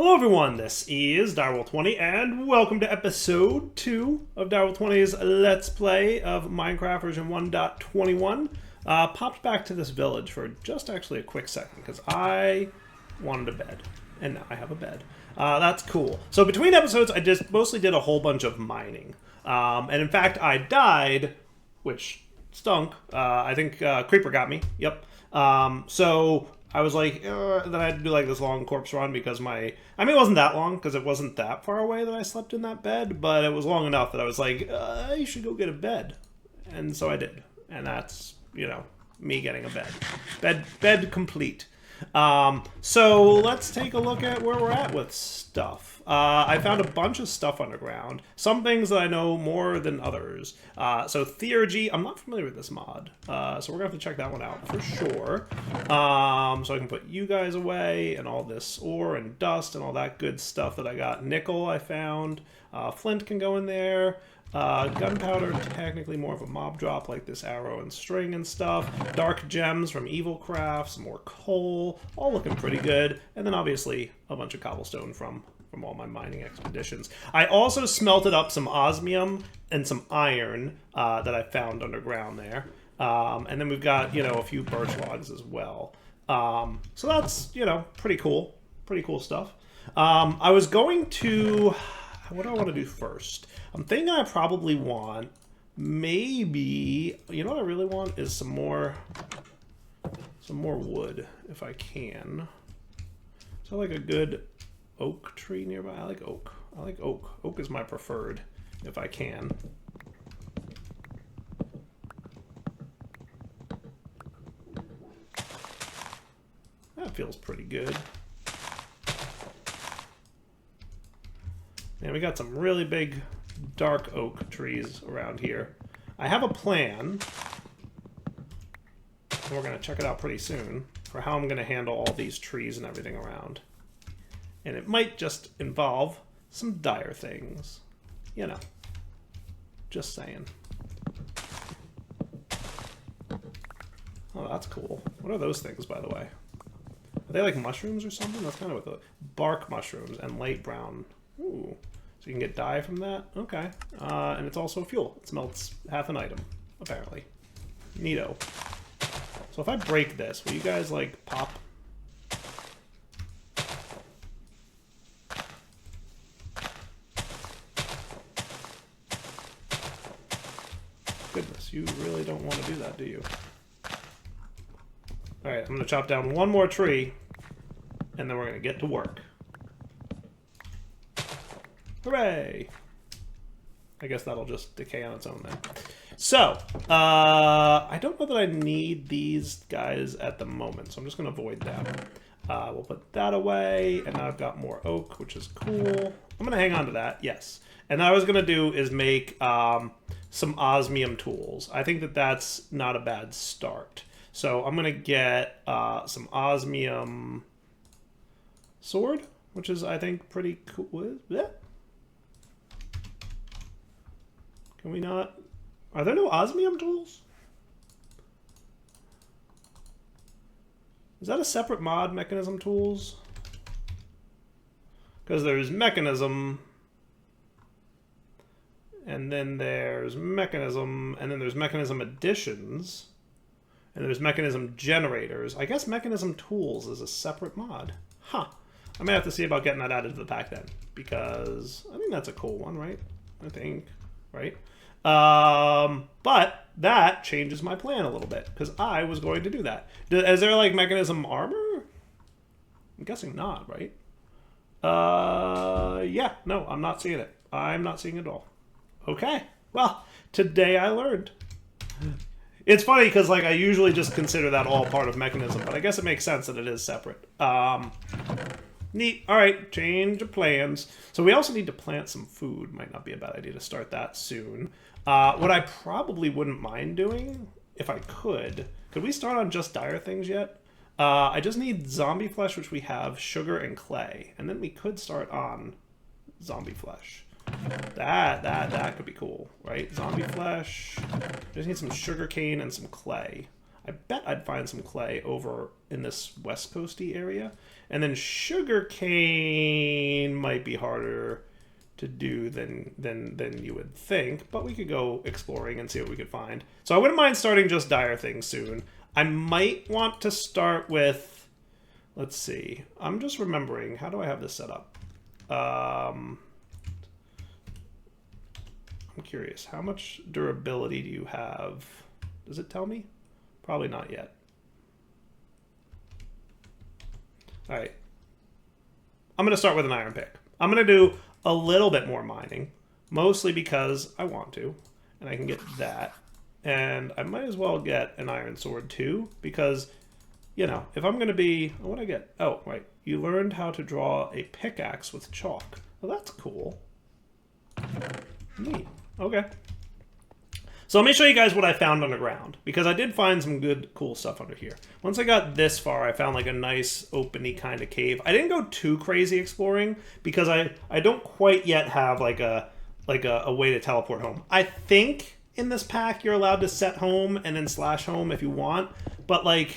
Hello everyone, this is Direwolf20 and welcome to episode 2 of Direwolf20's Let's Play of Minecraft version 1.21. Popped back to this village for just actually a quick second because I wanted a bed, and now I have a bed. That's cool. So between episodes I just mostly did a whole bunch of mining. And in fact I died, which stunk. I think Creeper got me, yep. So I was like, then I had to do like this long corpse run because I mean it wasn't that long because it wasn't that far away that I slept in that bed, but it was long enough that I was like, you should go get a bed. And so I did. And that's, you know, me getting a bed. Bed complete. So let's take a look at where we're at with stuff. I found a bunch of stuff underground. Some things that I know more than others. So Theurgy, I'm not familiar with this mod. So we're gonna have to check that one out for sure. So I can put you guys away and all this ore and dust and all that good stuff that I got. Nickel I found. Flint can go in there. Gunpowder, technically more of a mob drop like this arrow and string and stuff. Dark gems from Evil Crafts, more coal, all looking pretty good. And then obviously a bunch of cobblestone from all my mining expeditions. I also smelted up some osmium and some iron that I found underground there. And then we've got, you know, a few birch logs as well. So that's, you know, pretty cool. Pretty cool stuff. I was going to... What do I want to do first? I'm thinking I probably want, maybe, you know what I really want is some more wood, if I can. So like a good oak tree nearby. I like oak. I like oak. Oak is my preferred, if I can. That feels pretty good. And we got some really big dark oak trees around here. I have a plan, and we're going to check it out pretty soon, for how I'm going to handle all these trees and everything around. And it might just involve some dire things. You know. Just saying. Oh, that's cool. What are those things, by the way? Are they like mushrooms or something? That's kind of what the bark mushrooms and light brown. Ooh. So you can get dye from that? Okay. And it's also fuel. It smelts half an item, apparently. Neato. So if I break this, will you guys, like, pop? Goodness, you really don't want to do that, do you? Alright, I'm going to chop down one more tree, and then we're going to get to work. Hooray! I guess that'll just decay on its own then. So, I don't know that I need these guys at the moment, so I'm just going to avoid them. We'll put that away, and now I've got more oak, which is cool. I'm going to hang on to that, yes. And what I was going to do is make some osmium tools. I think that that's not a bad start. So I'm going to get some osmium sword, which is, I think, pretty cool. Yeah. Can we not? Are there no osmium tools? Is that a separate mod, mechanism tools? Because there's mechanism, and then there's mechanism, and then there's mechanism additions, and there's mechanism generators. I guess mechanism tools is a separate mod. Huh. I may have to see about getting that added to the pack then, because I think that's a cool one, right? I think. Right? But that changes my plan a little bit, because I was going to do that. Is there, like, mechanism armor? I'm guessing not, right? Yeah, no, I'm not seeing it. I'm not seeing it at all. Okay, well, today I learned. It's funny, because, like, I usually just consider that all part of mechanism, but I guess it makes sense that it is separate. Neat. All right, change of plans. So we also need to plant some food. Might not be a bad idea to start that soon. What I probably wouldn't mind doing, if I could we start on just dire things yet? I just need zombie flesh, which we have, sugar, and clay. And then we could start on zombie flesh. That could be cool, right? Zombie flesh. Just need some sugar cane and some clay. I bet I'd find some clay over in this west coasty area. And then sugarcane might be harder to do than you would think, but we could go exploring and see what we could find. So I wouldn't mind starting just dire things soon. I might want to start with, let's see, I'm just remembering, how do I have this set up? I'm curious, how much durability do you have? Does it tell me? Probably not yet. All right, I'm gonna start with an iron pick. I'm gonna do a little bit more mining, mostly because I want to, and I can get that. And I might as well get an iron sword too, because, you know, if I'm going to be... What do I get? Oh, right. You learned how to draw a pickaxe with chalk. Well, that's cool. Neat. Okay. So let me show you guys what I found underground, because I did find some good, cool stuff under here. Once I got this far, I found like a nice, open-y kind of cave. I didn't go too crazy exploring, because I don't quite yet have like a way to teleport home. I think in this pack you're allowed to set home and then slash home if you want, but like,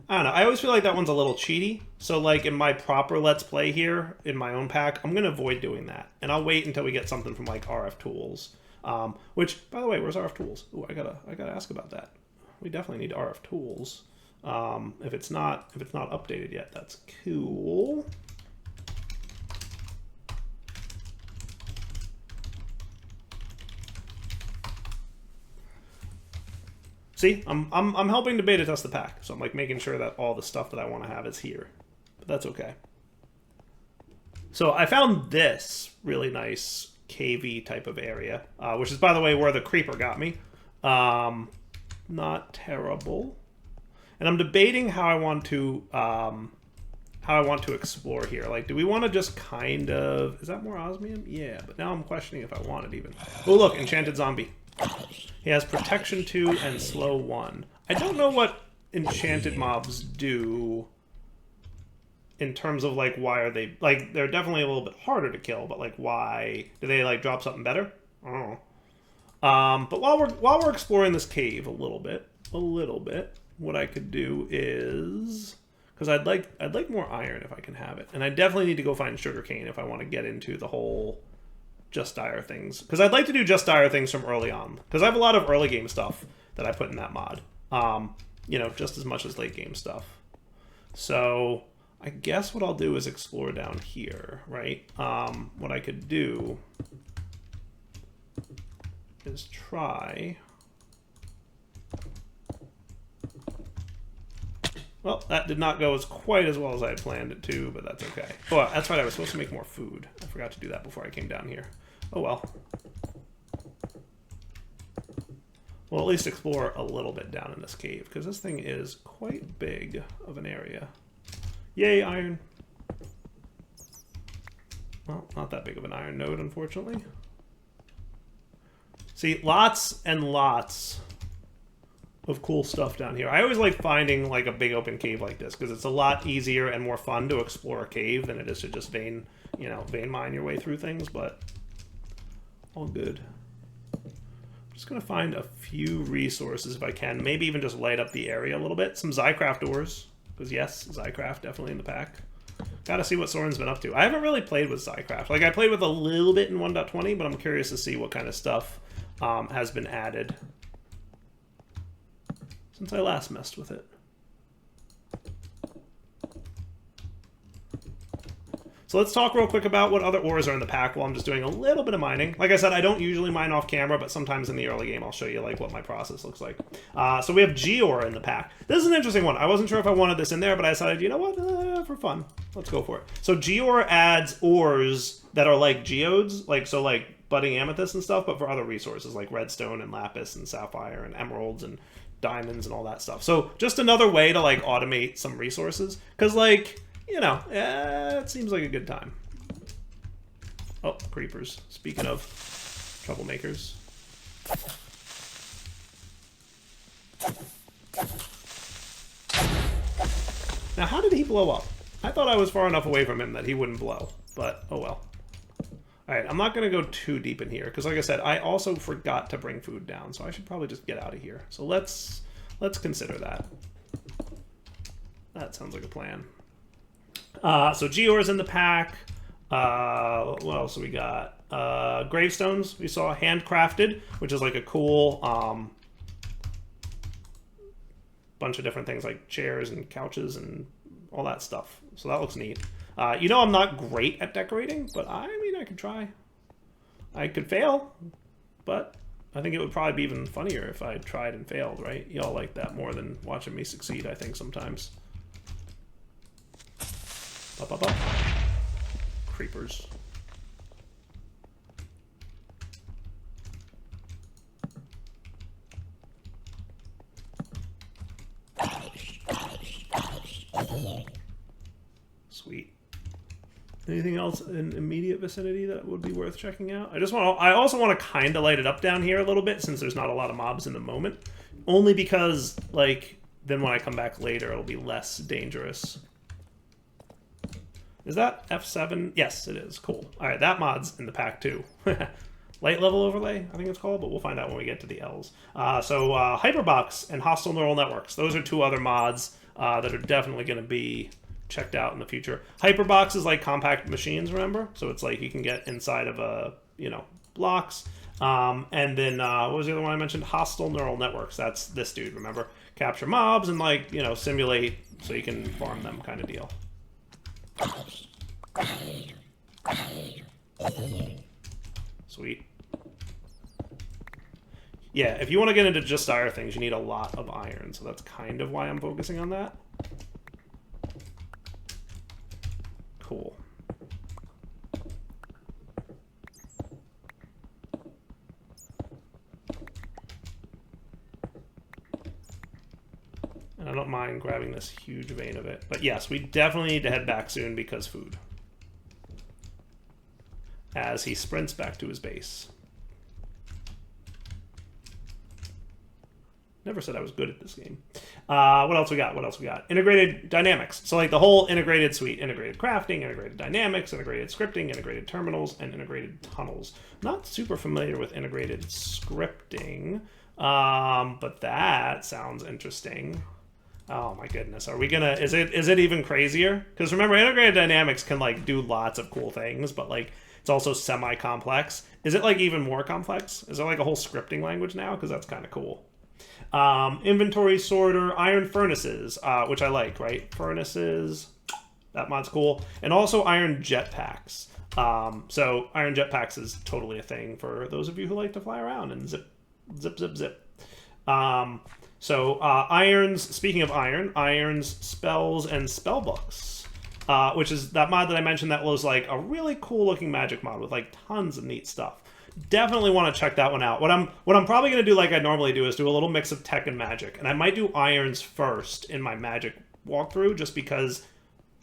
I don't know. I always feel like that one's a little cheaty. So like in my proper Let's Play here, in my own pack, I'm going to avoid doing that. And I'll wait until we get something from like RF Tools. Which, by the way, where's RF Tools? Ooh, I gotta ask about that. We definitely need RF Tools. If it's not updated yet, that's cool. See, I'm helping to beta test the pack, so I'm like making sure that all the stuff that I want to have is here. But that's okay. So I found this really nice cavey type of area, which is, by the way, where the creeper got me. Not terrible. And I'm debating how I want to explore here. Like, do we want to just kind of... Is that more osmium? Yeah, but now I'm questioning if I want it even. Oh, look, enchanted zombie. He has protection 2 and slow 1. I don't know what enchanted mobs do in terms of like why are they like they're definitely a little bit harder to kill, but like why do they like drop something better? I don't know. But while we're exploring this cave a little bit, what I could do is, because I'd like more iron if I can have it, and I definitely need to go find sugarcane if I want to get into the whole just dire things, because I'd like to do just dire things from early on, because I have a lot of early game stuff that I put in that mod, you know, just as much as late game stuff. So I guess what I'll do is explore down here, right? What I could do is try... Well, that did not go quite as well as I had planned it to, but that's okay. Oh, that's right, I was supposed to make more food. I forgot to do that before I came down here. Oh well. We'll at least explore a little bit down in this cave, because this thing is quite big of an area. Yay, iron. Well, not that big of an iron node, unfortunately. See, lots and lots of cool stuff down here. I always like finding like a big open cave like this, because it's a lot easier and more fun to explore a cave than it is to just vein mine your way through things, but all good. I'm just going to find a few resources if I can, maybe even just light up the area a little bit. Some Zycraft ores. Because yes, Zycraft definitely in the pack. Gotta see what Soren's been up to. I haven't really played with Zycraft. Like, I played with a little bit in 1.20, but I'm curious to see what kind of stuff has been added since I last messed with it. So let's talk real quick about what other ores are in the pack while I'm just doing a little bit of mining. Like I said, I don't usually mine off camera, but sometimes in the early game I'll show you like what my process looks like. So we have Geore in the pack. This is an interesting one. I wasn't sure if I wanted this in there, but I decided, you know what, for fun, let's go for it. So Geore adds ores that are like geodes, like so like budding amethyst and stuff, but for other resources like redstone and lapis and sapphire and emeralds and diamonds and all that stuff. So just another way to like automate some resources, because like, you know, it seems like a good time. Oh, creepers. Speaking of troublemakers. Now, how did he blow up? I thought I was far enough away from him that he wouldn't blow, but oh well. Alright, I'm not going to go too deep in here, because like I said, I also forgot to bring food down, so I should probably just get out of here. So let's let's consider that. That sounds like a plan. So Geor's in the pack. What else do we got? Gravestones, we saw handcrafted, which is like a cool bunch of different things like chairs and couches and all that stuff. So that looks neat. You know, I'm not great at decorating, but I mean, I could try. I could fail, but I think it would probably be even funnier if I tried and failed, right? Y'all like that more than watching me succeed, I think, sometimes. Up, up, up. Creepers. Sweet. Anything else in immediate vicinity that would be worth checking out? I also want to kind of light it up down here a little bit since there's not a lot of mobs in the moment. Only because, like, then when I come back later, it'll be less dangerous. Is that F7? Yes, it is. Cool. All right, that mod's in the pack too. Light level overlay, I think it's called, but we'll find out when we get to the L's. So Hyperbox and Hostile Neural Networks. Those are two other mods that are definitely going to be checked out in the future. Hyperbox is like compact machines, remember? So it's like you can get inside of blocks. And then what was the other one I mentioned? Hostile Neural Networks. That's this dude, remember? Capture mobs and like, simulate so you can farm them kind of deal. Sweet. Yeah, if you want to get into just dire things, you need a lot of iron, so that's kind of why I'm focusing on that. Cool. And I don't mind grabbing this huge vein of it. But yes, we definitely need to head back soon because food. As he sprints back to his base. Never said I was good at this game. What else we got? What else we got? Integrated dynamics. So like the whole integrated suite. Integrated crafting, integrated dynamics, integrated scripting, integrated terminals, and integrated tunnels. Not super familiar with integrated scripting, but that sounds interesting. Oh my goodness, are we gonna, is it even crazier? Because remember, integrated dynamics can like do lots of cool things, but like it's also semi-complex. Is it like even more complex? Is there like a whole scripting language now? Because that's kind of cool. Inventory sorter, iron furnaces, which I like, right? Furnaces, that mod's cool. And also iron jetpacks. So iron jetpacks is totally a thing for those of you who like to fly around and zip, zip, zip, zip. So irons, speaking of iron, irons, spells, and spellbooks, which is that mod that I mentioned that was like a really cool looking magic mod with like tons of neat stuff. Definitely want to check that one out. What I'm probably going to do like I normally do is do a little mix of tech and magic. And I might do irons first in my magic walkthrough just because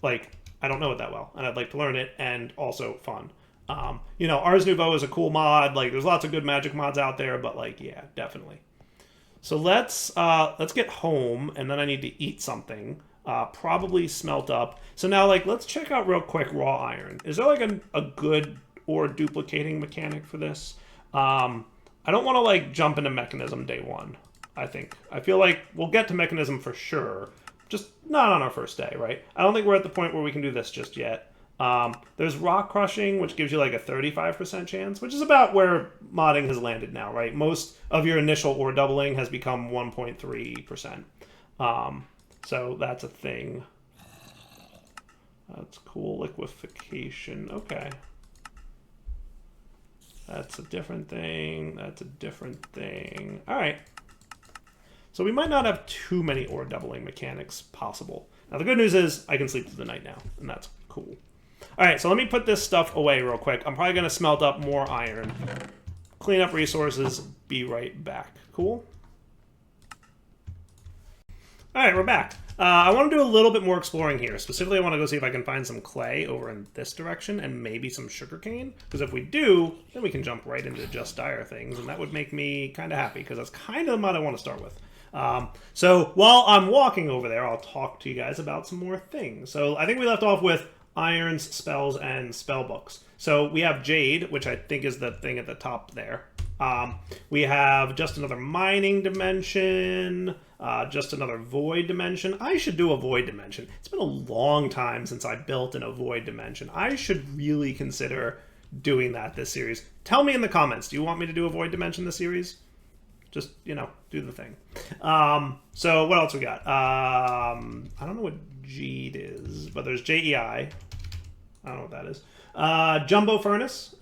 like I don't know it that well and I'd like to learn it, and also fun. Ars Nouveau is a cool mod. Like there's lots of good magic mods out there, but like yeah, definitely. So let's get home, and then I need to eat something. Probably smelt up. So now like let's check out real quick raw iron. Is there like a good or duplicating mechanic for this? I don't want to like jump into mechanism day one. I feel like we'll get to mechanism for sure, just not on our first day, right? I don't think we're at the point where we can do this just yet. There's rock crushing, which gives you like a 35% chance, which is about where modding has landed now, right? Most of your initial ore doubling has become 1.3%. So that's a thing. That's cool. Liquefaction. Okay. That's a different thing. That's a different thing. All right. So we might not have too many ore doubling mechanics possible. Now the good news is I can sleep through the night now, and that's cool. All right, so let me put this stuff away real quick. I'm probably going to smelt up more iron. Clean up resources. Be right back. Cool? All right, we're back. I want to do a little bit more exploring here. Specifically, I want to go see if I can find some clay over in this direction and maybe some sugarcane. Because if we do, then we can jump right into just dire things, and that would make me kind of happy because that's kind of the mod I want to start with. So while I'm walking over there, I'll talk to you guys about some more things. So I think we left off with irons, spells, and spell books. So we have Jade, which I think is the thing at the top there. We have just another mining dimension, just another void dimension. I should do a void dimension. It's been a long time since I built in a void dimension. I should really consider doing that this series. Tell me in the comments, do you want me to do a void dimension this series? Just, you know, do the thing. So what else we got? I don't know what Jeed is, but there's JEI. I don't know what that is. Jumbo Furnace,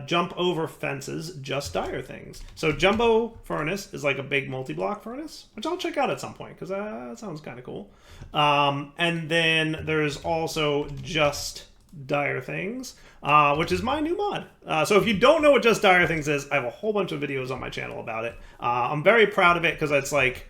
jump over fences, just dire things. So Jumbo Furnace is like a big multi-block furnace, which I'll check out at some point, because that sounds kind of cool. And then there's also just dire things, which is my new mod. So if you don't know what just dire things is, I have a whole bunch of videos on my channel about it. I'm very proud of it because it's like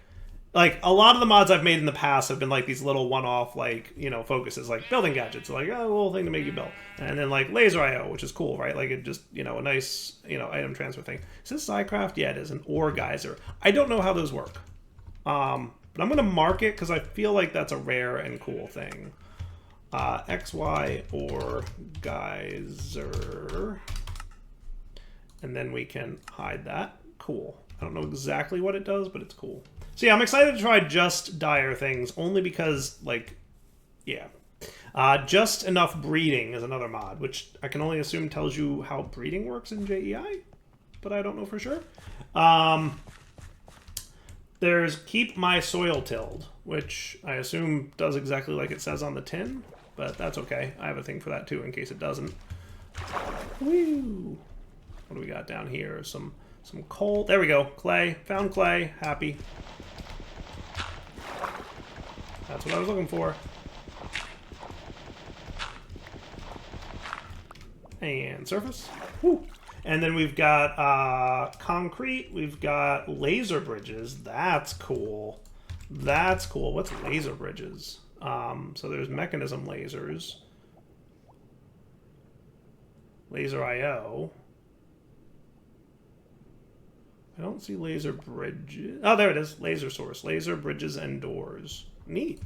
a lot of the mods I've made in the past have been like these little one-off, like, you know, focuses, like building gadgets, like a little thing to make you build, and then like laser IO, which is cool, right? Like it just, you know, a nice, you know, item transfer thing. Is this Psycraft? Yeah, it is. An ore geyser. I don't know how those work, but I'm gonna mark it because I feel like that's a rare and cool thing. XY or geyser, and then we can hide that. Cool. I don't know exactly what it does, but it's cool. So yeah, I'm excited to try just dire things, only because, like, yeah. Just enough breeding is another mod, which I can only assume tells you how breeding works in JEI, but I don't know for sure. There's keep my soil tilled, which I assume does exactly like it says on the tin, but that's okay. I have a thing for that too in case it doesn't. Woo! What do we got down here? Some coal. There we go. Clay. Found clay. Happy. That's what I was looking for. And surface. Woo! And then we've got concrete. We've got laser bridges. That's cool. That's cool. What's laser bridges? So there's mechanism lasers. Laser IO. I don't see laser bridges. Oh, there it is. Laser source. Laser bridges and doors. Neat.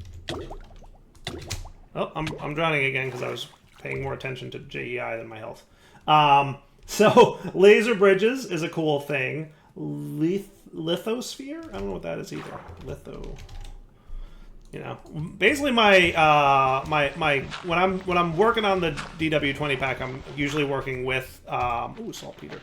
Oh, I'm drowning again because I was paying more attention to JEI than my health. So laser bridges is a cool thing. Lithosphere? I don't know what that is either. Litho. You know, basically my when I'm working on the DW20 pack, I'm usually working with ooh, saltpeter,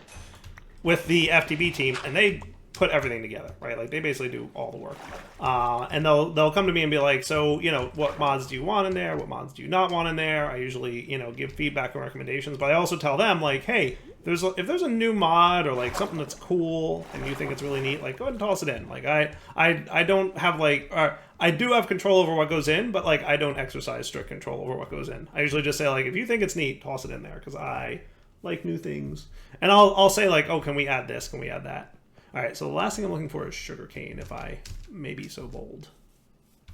with the FTB team, and they put everything together, right? Like they basically do all the work, and they'll come to me and be like, so, you know, what mods do you want in there? What mods do you not want in there? I usually, you know, give feedback and recommendations, but I also tell them, like, hey, if there's a new mod or like something that's cool and you think it's really neat, like go ahead and toss it in. Like I don't have like, I do have control over what goes in, but like I don't exercise strict control over what goes in. I usually just say like, if you think it's neat, toss it in there because I like new things. And I'll say like, oh, can we add this? Can we add that? All right, so the last thing I'm looking for is sugarcane, if I may be so bold.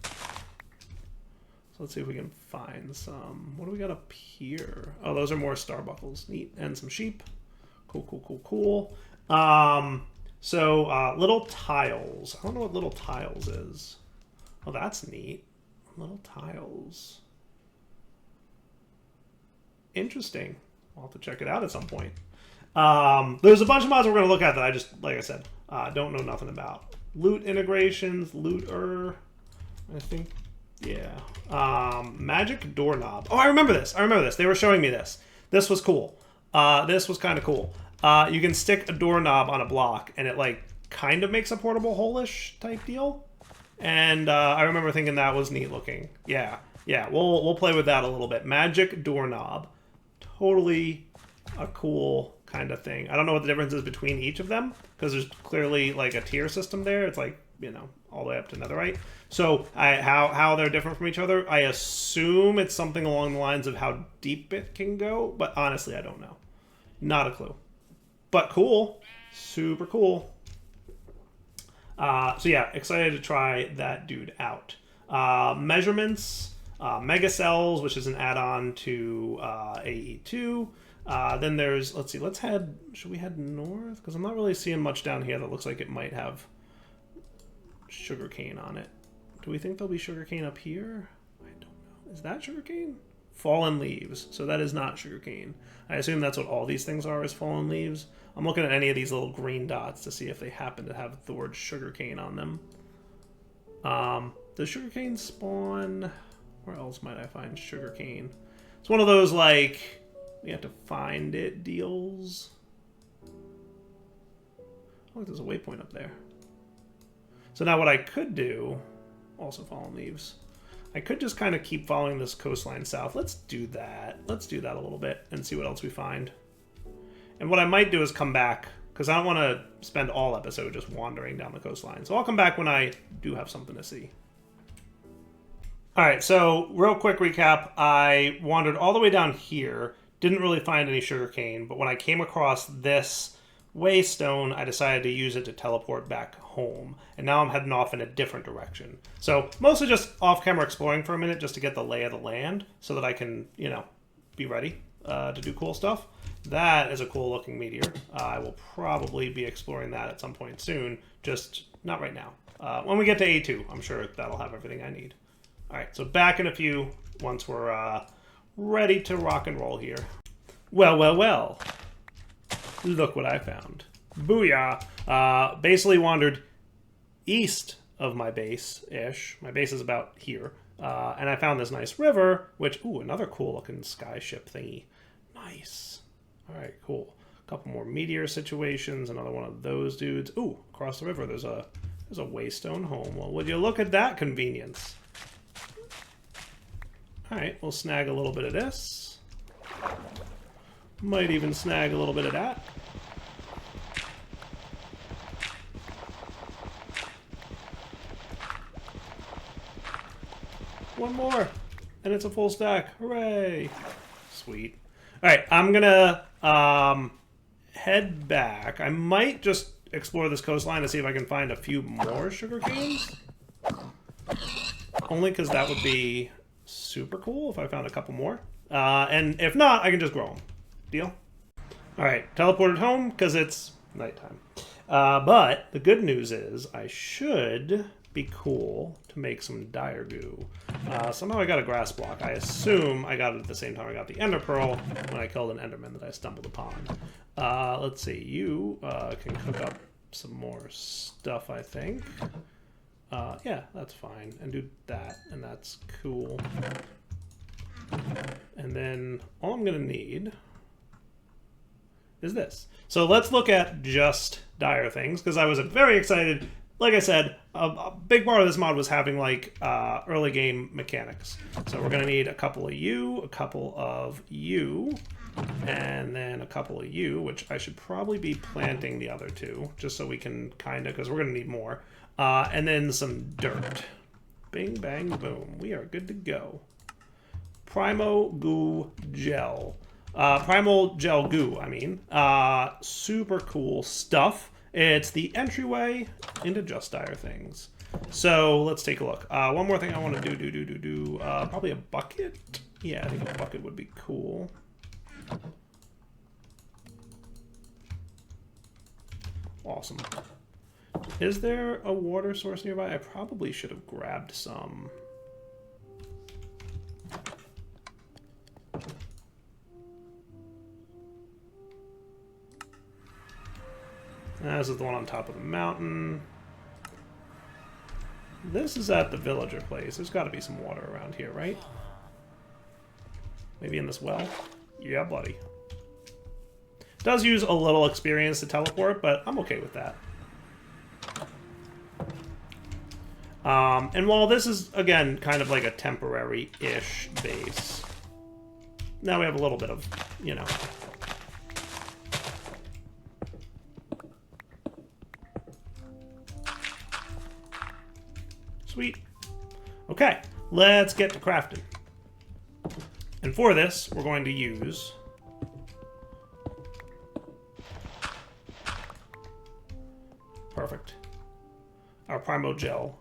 So let's see if we can find some. What do we got up here? Oh, those are more starbuckles. Neat. And some sheep. Cool, cool, cool, cool. So little tiles. I don't know what little tiles is. Oh, that's neat. Little tiles. Interesting. I'll have to check it out at some point. There's a bunch of mods we're going to look at that I just, like I said, don't know nothing about. Loot integrations, looter, I think, yeah. Magic doorknob. Oh, I remember this. They were showing me this. This was cool. This was kind of cool. You can stick a doorknob on a block, and it, like, kind of makes a portable hole-ish type deal. And I remember thinking that was neat looking. Yeah, we'll play with that a little bit. Magic doorknob. Totally a cool kind of thing. I don't know what the difference is between each of them, because there's clearly like a tier system there. It's like, you know, all the way up to netherite. So how they're different from each other, I assume it's something along the lines of how deep it can go, but honestly I don't know. Not a clue. But cool. Super cool. So yeah, excited to try that dude out. Measurements, mega cells, which is an add-on to AE2. Then there's, let's see, should we head north? Because I'm not really seeing much down here that looks like it might have sugarcane on it. Do we think there'll be sugarcane up here? I don't know. Is that sugarcane? fallen leaves. So that is not sugarcane. I assume that's what all these things are, is fallen leaves. I'm looking at any of these little green dots to see if they happen to have the word sugarcane on them. Does sugarcane spawn? Where else might I find sugarcane? It's one of those, like, we have to find it deals. Oh, there's a waypoint up there. So now what I could do, also fallen leaves, I could just kind of keep following this coastline south. Let's do that. Let's do that a little bit and see what else we find. And what I might do is come back, because I don't want to spend all episode just wandering down the coastline. So I'll come back when I do have something to see. Alright, so real quick recap. I wandered all the way down here, didn't really find any sugarcane, but when I came across this waystone, I decided to use it to teleport back home. And now I'm heading off in a different direction. So mostly just off-camera exploring for a minute just to get the lay of the land so that I can, you know, be ready to do cool stuff. That is a cool looking meteor. I will probably be exploring that at some point soon, just not right now. When we get to A2, I'm sure that'll have everything I need. Alright, so back in a few once we're ready to rock and roll here. Well, well, well. Look what I found. Booyah! Basically wandered east of my base-ish. My base is about here. And I found this nice river, which, ooh, another cool looking skyship thingy. Nice. Alright, cool. A couple more meteor situations, another one of those dudes. Ooh, across the river there's a waystone home. Well, would you look at that convenience? Alright, we'll snag a little bit of this. Might even snag a little bit of that. One more, and it's a full stack. Hooray! Sweet. Alright, I'm gonna head back. I might just explore this coastline to see if I can find a few more sugar canes. Only because that would be super cool if I found a couple more. And if not, I can just grow them. Deal? Alright, teleported home because it's nighttime. But the good news is I should be cool to make some dire goo. Somehow I got a grass block. I assume I got it at the same time I got the ender pearl when I killed an enderman that I stumbled upon. Let's see, you can cook up some more stuff, I think. Yeah, that's fine. And do that, and that's cool. And then all I'm gonna need is this. So let's look at just dire things, because I was very excited. Like I said, a big part of this mod was having like early game mechanics. So we're gonna need a couple of you, a couple of you, and then a couple of you, which I should probably be planting the other two, just so we can kind of, because we're gonna need more. And then some dirt. Bing, bang, boom. We are good to go. Primo Goo Gel. Primal Gel Goo, I mean. Super cool stuff. It's the entryway into Just Dire things. So let's take a look. One more thing I want to do. Probably a bucket. Yeah, I think a bucket would be cool. Awesome. Is there a water source nearby? I probably should have grabbed some. This is the one on top of the mountain. This is at the villager place. There's got to be some water around here, right? Maybe in this well? Yeah, buddy. Does use a little experience to teleport, but I'm okay with that. And while this is, again, kind of like a temporary-ish base, now we have a little bit of, you know... Sweet. Okay, let's get to crafting. And for this, we're going to use... Perfect. Our Primo Gel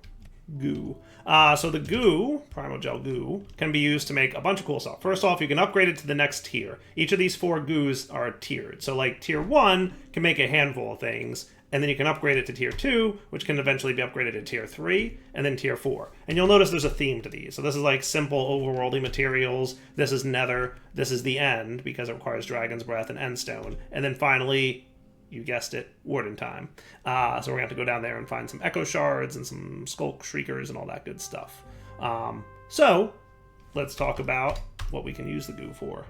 Goo. So the goo, Primo Gel Goo, can be used to make a bunch of cool stuff. First off, you can upgrade it to the next tier. Each of these 4 goos are tiered. So like tier 1 can make a handful of things, and then you can upgrade it to tier 2, which can eventually be upgraded to tier 3, and then tier 4. And you'll notice there's a theme to these. So this is like simple overworldly materials, this is nether, this is the end, because it requires dragon's breath and endstone, and then finally, you guessed it, warden time. So we're going to have to go down there and find some echo shards and some skulk shriekers and all that good stuff. So let's talk about what we can use the goo for.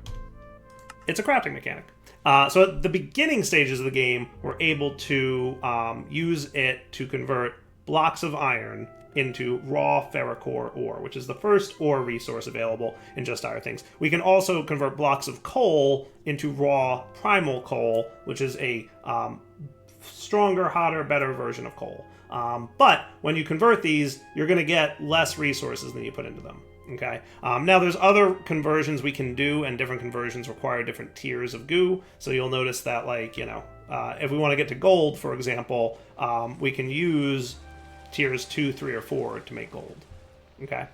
It's a crafting mechanic. So at the beginning stages of the game, we're able to use it to convert blocks of iron into raw Ferricore ore, which is the first ore resource available in Just Dire Things. We can also convert blocks of coal into raw primal coal, which is a stronger, hotter, better version of coal. But when you convert these, you're going to get less resources than you put into them. Okay. Now there's other conversions we can do, and different conversions require different tiers of goo. So you'll notice that, like, you know, if we want to get to gold, for example, we can use tiers 2, 3, or 4 to make gold. Okay.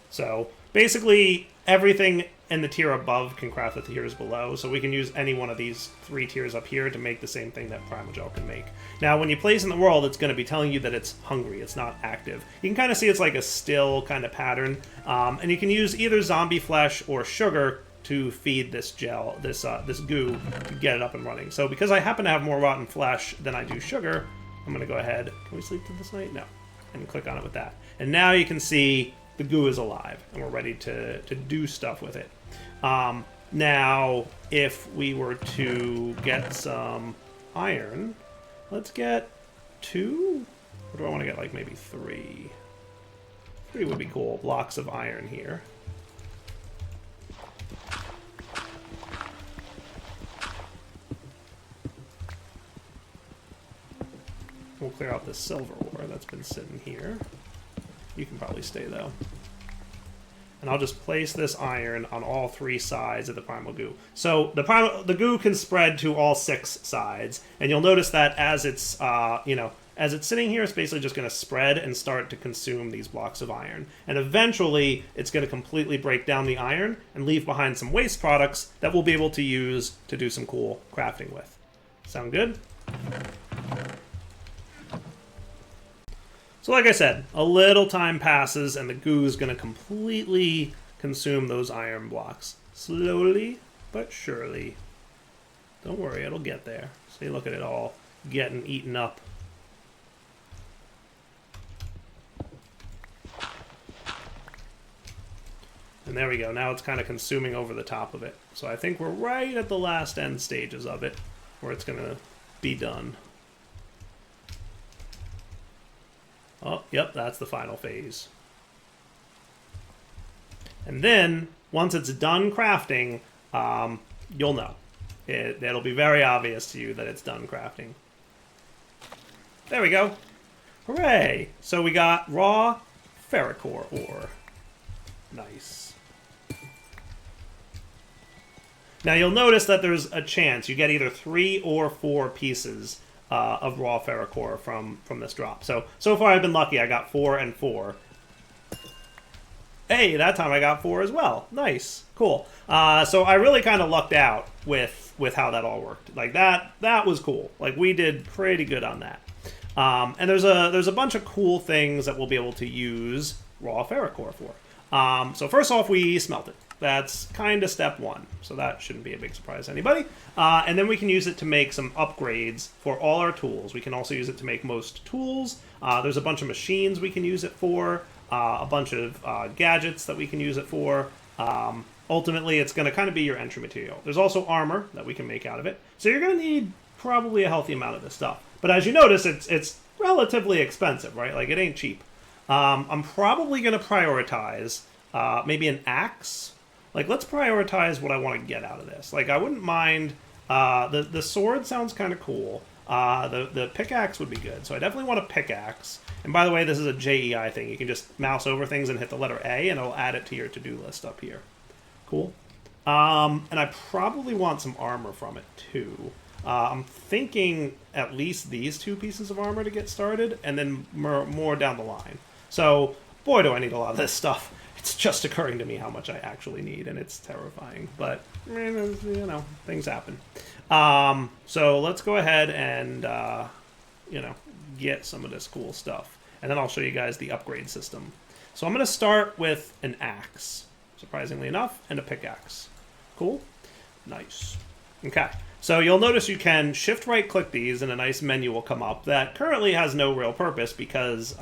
So basically everything in the tier above can craft the tiers below, so we can use any one of these 3 tiers up here to make the same thing that Primogel can make. Now when you place in the world, it's going to be telling you that it's hungry, it's not active. You can kind of see it's like a still kind of pattern, and you can use either zombie flesh or sugar to feed this gel, this goo, to get it up and running. So because I happen to have more rotten flesh than I do sugar, I'm going to go ahead, can we sleep through this night? No. And click on it with that. And now you can see the goo is alive, and we're ready to do stuff with it. Now, if we were to get some iron, let's get 2? Or do I want to get, like, maybe 3? 3 would be cool. Blocks of iron here. We'll clear out this silver ore that's been sitting here. You can probably stay, though. And I'll just place this iron on all 3 sides of the primal goo. So the goo can spread to all 6 sides, and you'll notice that as it's as it's sitting here, it's basically just going to spread and start to consume these blocks of iron. And eventually, it's going to completely break down the iron and leave behind some waste products that we'll be able to use to do some cool crafting with. Sound good? So like I said, a little time passes and the goo is going to completely consume those iron blocks. Slowly but surely. Don't worry, it'll get there. See, look at it all getting eaten up. And there we go. Now it's kind of consuming over the top of it. So I think we're right at the last end stages of it, where it's going to be done. Oh, yep, that's the final phase. And then, once it's done crafting, you'll know. It'll be very obvious to you that it's done crafting. There we go. Hooray! So we got raw Ferricore ore. Nice. Now you'll notice that there's a chance. You get either 3 or 4 pieces of raw Ferricore from this drop. So far I've been lucky. I got 4 and 4. Hey, that time I got 4 as well. Nice. Cool. So I really kind of lucked out with how that all worked. Like, that was cool. Like, we did pretty good on that. And there's a bunch of cool things that we'll be able to use raw Ferricore for. So first off, we smelt it. That's kind of step 1, so that shouldn't be a big surprise to anybody. And then we can use it to make some upgrades for all our tools. We can also use it to make most tools. There's a bunch of machines we can use it for, a bunch of gadgets that we can use it for. Ultimately, it's going to kind of be your entry material. There's also armor that we can make out of it. So you're going to need probably a healthy amount of this stuff. But as you notice, it's relatively expensive, right? Like, it ain't cheap. I'm probably going to prioritize maybe an axe. Like, let's prioritize what I want to get out of this. Like, I wouldn't mind, the sword sounds kind of cool. The pickaxe would be good, so I definitely want a pickaxe. And by the way, this is a JEI thing. You can just mouse over things and hit the letter A, and it'll add it to your to-do list up here. Cool. And I probably want some armor from it, too. I'm thinking at least these 2 pieces of armor to get started, and then more down the line. So, boy, do I need a lot of this stuff. it's just occurring to me how much I actually need, and it's terrifying. But, you know, things happen. So let's go ahead and, you know, get some of this cool stuff. And then I'll show you guys the upgrade system. So I'm going to start with an axe, surprisingly enough, and a pickaxe. Cool? Nice. Okay. So you'll notice you can shift right click these and a nice menu will come up that currently has no real purpose because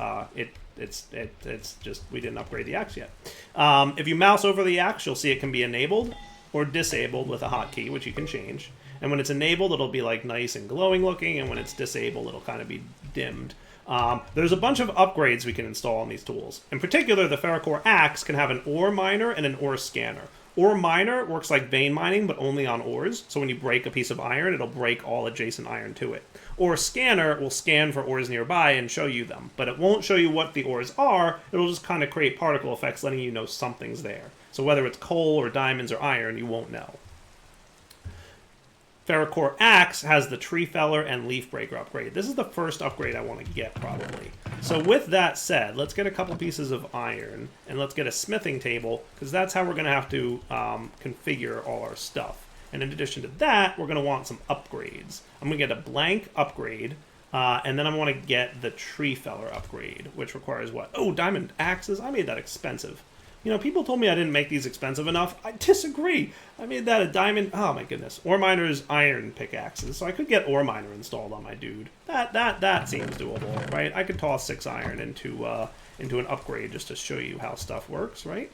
it's just we didn't upgrade the axe yet. If you mouse over the axe, you'll see it can be enabled or disabled with a hotkey, which you can change. And when it's enabled, it'll be like nice and glowing looking, and when it's disabled, it'll kind of be dimmed. There's a bunch of upgrades we can install on these tools. In particular, the Ferricore axe can have an ore miner and an ore scanner. Ore miner works like vein mining, but only on ores. So when you break a piece of iron, it'll break all adjacent iron to it. Ore scanner will scan for ores nearby and show you them, but it won't show you what the ores are. It'll just kind of create particle effects, letting you know something's there. So whether it's coal or diamonds or iron, you won't know. Ferricore axe has the tree feller and leaf breaker upgrade. This is the first upgrade I want to get, probably. So with that said, let's get a couple pieces of iron, and let's get a smithing table, because that's how we're going to have to configure all our stuff. And in addition to that, we're going to want some upgrades. I'm going to get a blank upgrade, and then I want to get the tree feller upgrade, which requires what? Oh, diamond axes? I made that expensive. You know, people told me I didn't make these expensive enough. I disagree. I made that a diamond. Oh my goodness. Ore miner's iron pickaxes. So I could get ore miner installed on my dude. That seems doable, right? I could toss 6 iron into an upgrade just to show you how stuff works, right?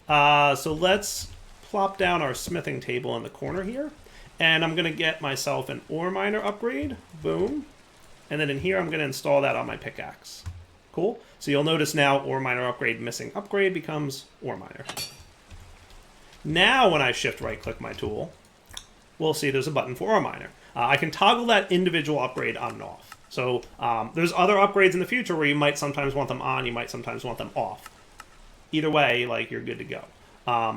So let's plop down our smithing table in the corner here, and I'm gonna get myself an ore miner upgrade. Boom. And then in here, I'm gonna install that on my pickaxe. Cool. So you'll notice now ore miner upgrade missing upgrade becomes ore miner. Now when I shift right click my tool, we'll see there's a button for ore miner. I can toggle that individual upgrade on and off. So there's other upgrades in the future where you might sometimes want them on, you might sometimes want them off. Either way, like, you're good to go.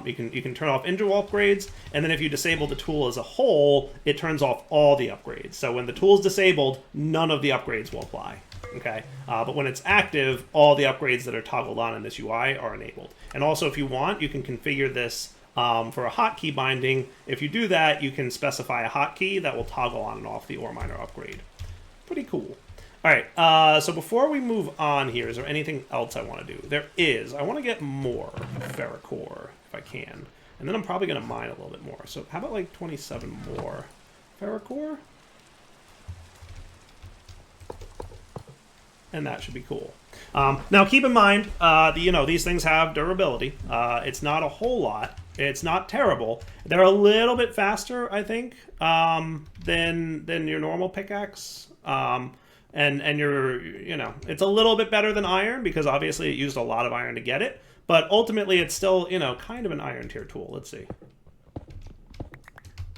You can turn off individual upgrades, and then if you disable the tool as a whole, it turns off all the upgrades. So when the tool is disabled, none of the upgrades will apply. Okay, but when it's active, all the upgrades that are toggled on in this UI are enabled. And also, if you want, you can configure this for a hotkey binding. If you do that, you can specify a hotkey that will toggle on and off the ore miner upgrade. Pretty cool. All right, so before we move on here, is there anything else I want to do? There is. I want to get more Ferricore, if I can. And then I'm probably going to mine a little bit more. So how about like 27 more Ferricore? And that should be cool. Now keep in mind, you know, these things have durability. It's not a whole lot. It's not terrible. They're a little bit faster, I think, than your normal pickaxe. And you know, it's a little bit better than iron because obviously it used a lot of iron to get it. But ultimately, it's still, you know, kind of an iron tier tool. Let's see.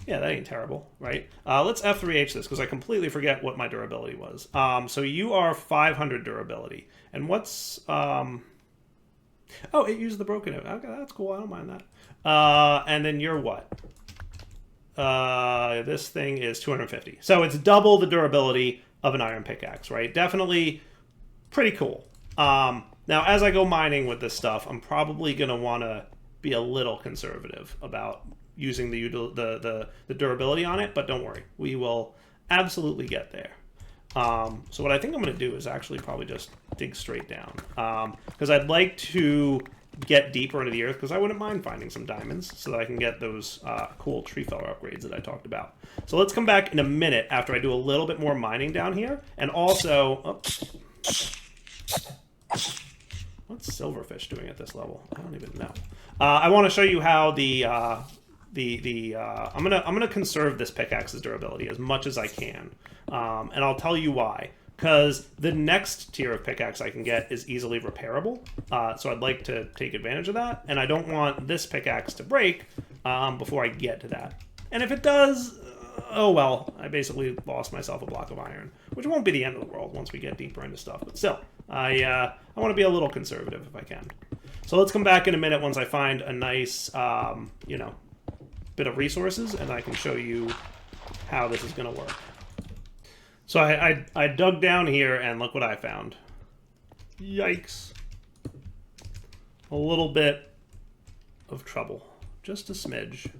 Yeah, that ain't terrible, right? Let's F3H this, because I completely forget what my durability was. So you are 500 durability. And what's... Oh, it used the broken note. Okay, that's cool. I don't mind that. And then you're what? This thing is 250. So it's double the durability of an iron pickaxe, right? Definitely pretty cool. Now, as I go mining with this stuff, I'm probably going to want to be a little conservative about using the durability on it, but don't worry, we will absolutely get there. So what I think I'm going to do is actually probably just dig straight down, because I'd like to get deeper into the earth, because I wouldn't mind finding some diamonds so that I can get those cool tree feller upgrades that I talked about. So let's come back in a minute after I do a little bit more mining down here, and also... What's silverfish doing at this level? I don't even know. I want to show you how I'm gonna conserve this pickaxe's durability as much as I can, and I'll tell you why. Because the next tier of pickaxe I can get is easily repairable, so I'd like to take advantage of that, and I don't want this pickaxe to break before I get to that. And if it does, oh well, I basically lost myself a block of iron, which won't be the end of the world once we get deeper into stuff. But still, I want to be a little conservative if I can. So let's come back in a minute once I find a nice, you know, bit of resources, and I can show you how this is going to work. So I dug down here, and look what I found. Yikes. A little bit of trouble. Just a smidge.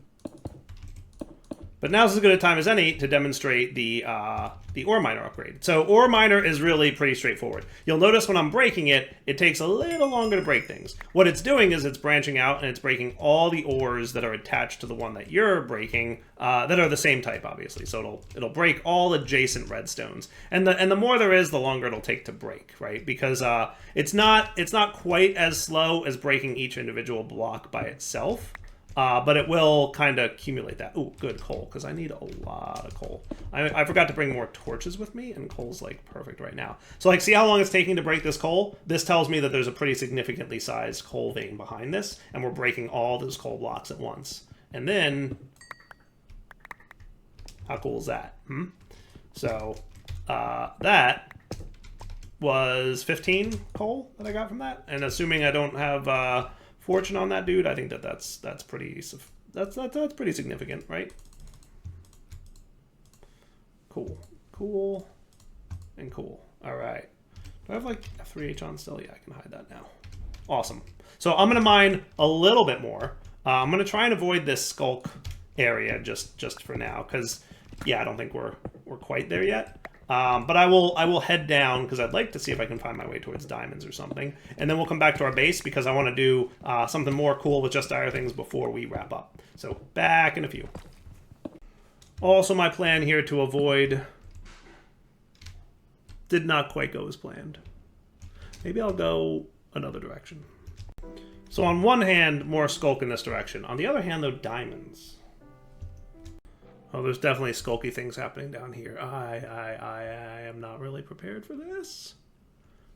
But now's as good a time as any to demonstrate the ore miner upgrade. So ore miner is really pretty straightforward. You'll notice when I'm breaking it, it takes a little longer to break things. What it's doing is it's branching out and it's breaking all the ores that are attached to the one that you're breaking that are the same type, obviously. So it'll break all adjacent redstones. And the more there is, the longer it'll take to break, right? Because it's not quite as slow as breaking each individual block by itself. But it will kind of accumulate that. Ooh, good coal, because I need a lot of coal. I forgot to bring more torches with me, and coal's, like, perfect right now. So, like, see how long it's taking to break this coal? This tells me that there's a pretty significantly sized coal vein behind this, and we're breaking all those coal blocks at once. And then, how cool is that? So, that was 15 coal that I got from that. And assuming I don't have... fortune on that dude, I think that's pretty significant, right? Cool, and cool. All right. Do I have like a 3H on still? Yeah, I can hide that now. Awesome. So I'm gonna mine a little bit more. I'm gonna try and avoid this skulk area just for now, because yeah, I don't think we're quite there yet. But I will head down because I'd like to see if I can find my way towards diamonds or something. And then we'll come back to our base because I want to do something more cool with just dire things before we wrap up. So back in a few. Also, my plan here to avoid did not quite go as planned. Maybe I'll go another direction. So on one hand, more skulk in this direction. On the other hand, though, diamonds. Oh, there's definitely skulky things happening down here. I am not really prepared for this.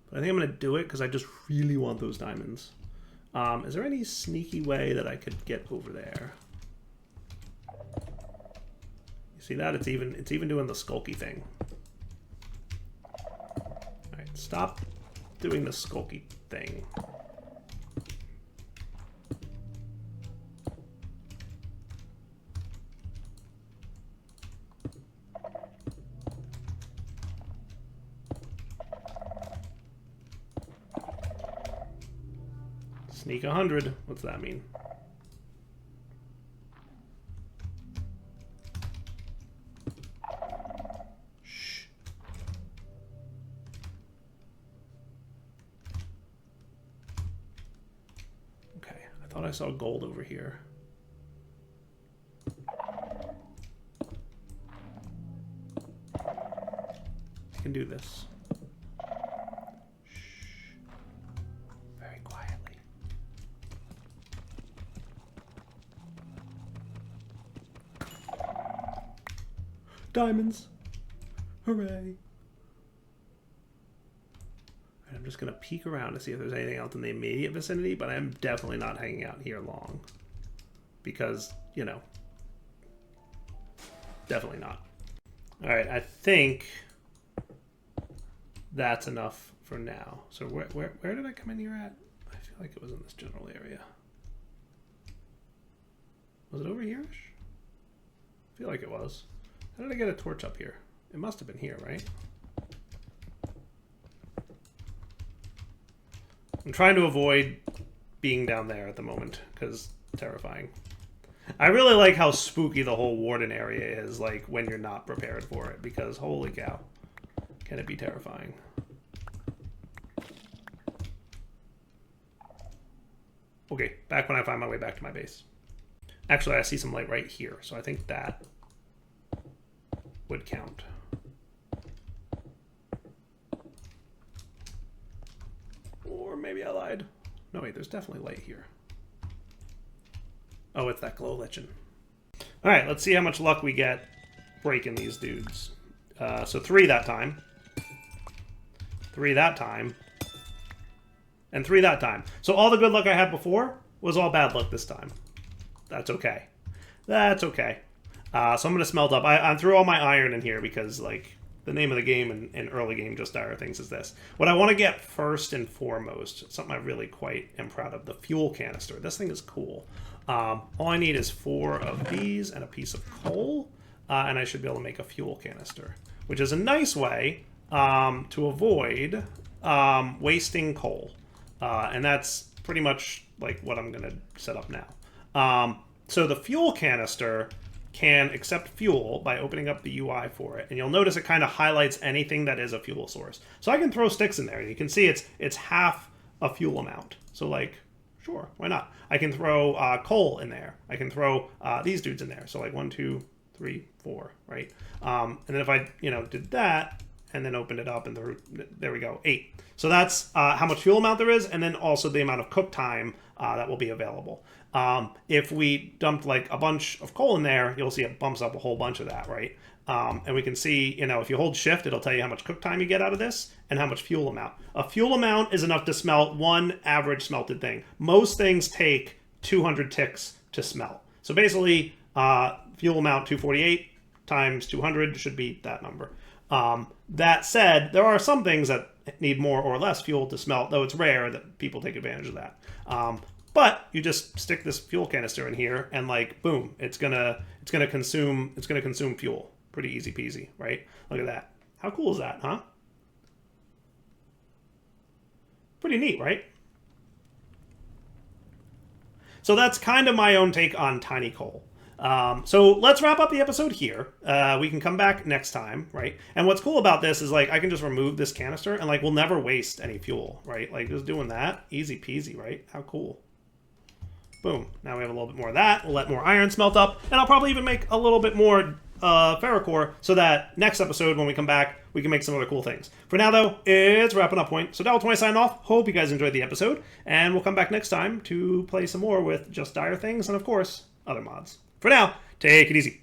But I think I'm going to do it because I just really want those diamonds. Is there any sneaky way that I could get over there? You see that? It's even doing the skulky thing. Alright, stop doing the skulky thing. Sneak 100. What's that mean? Shh. Okay, I thought I saw gold over here. I can do this. Diamonds. Hooray. I'm just going to peek around to see if there's anything else in the immediate vicinity, but I'm definitely not hanging out here long. Because, you know, definitely not. Alright, I think that's enough for now. So where did I come in here at? I feel like it was in this general area. Was it over here-ish? I feel like it was. How did I get a torch up here? It must have been here, right? I'm trying to avoid being down there at the moment, because it's terrifying. I really like how spooky the whole warden area is, like, when you're not prepared for it, because holy cow, can it be terrifying. Okay, back when I find my way back to my base. Actually, I see some light right here, so I think that would count. Or maybe I lied. No, wait, there's definitely light here. Oh, it's that glow lichen. All right, let's see how much luck we get breaking these dudes. So 3 that time. 3 that time. And 3 that time. So all the good luck I had before was all bad luck this time. That's okay. That's okay. So I'm going to smelt up. I threw all my iron in here because, like, the name of the game in early game Just Dire Things is this. What I want to get first and foremost, something I really quite am proud of, the fuel canister. This thing is cool. All I need is 4 of these and a piece of coal, and I should be able to make a fuel canister, which is a nice way to avoid wasting coal. And that's pretty much like what I'm going to set up now. So the fuel canister can accept fuel by opening up the UI for it. And you'll notice it kind of highlights anything that is a fuel source. So I can throw sticks in there. And you can see it's half a fuel amount. So like, sure, why not? I can throw coal in there. I can throw these dudes in there. So like 1, 2, 3, 4, right? And then if I, did that and then opened it up and there we go, 8. So that's how much fuel amount there is, and then also the amount of cook time that will be available. If we dumped like a bunch of coal in there, you'll see it bumps up a whole bunch of that, right? And we can see, if you hold shift, it'll tell you how much cook time you get out of this and how much fuel amount. A fuel amount is enough to smelt one average smelted thing. Most things take 200 ticks to smelt. So basically, fuel amount 248 times 200 should be that number. That said, there are some things that need more or less fuel to smelt, though it's rare that people take advantage of that. But you just stick this fuel canister in here, and like, boom, it's gonna consume fuel. Pretty easy peasy, right? Look at that. How cool is that, huh? Pretty neat, right? So that's kind of my own take on tiny coal. So let's wrap up the episode here. We can come back next time, right? And what's cool about this is like I can just remove this canister and like we'll never waste any fuel, right? Like just doing that, easy peasy, right? How cool. Boom. Now we have a little bit more of that. We'll let more iron smelt up, and I'll probably even make a little bit more Ferricore so that next episode when we come back, we can make some other cool things. For now, though, it's wrapping up point. So Darwell20 signing off. Hope you guys enjoyed the episode, and we'll come back next time to play some more with just dire things and, of course, other mods. For now, take it easy.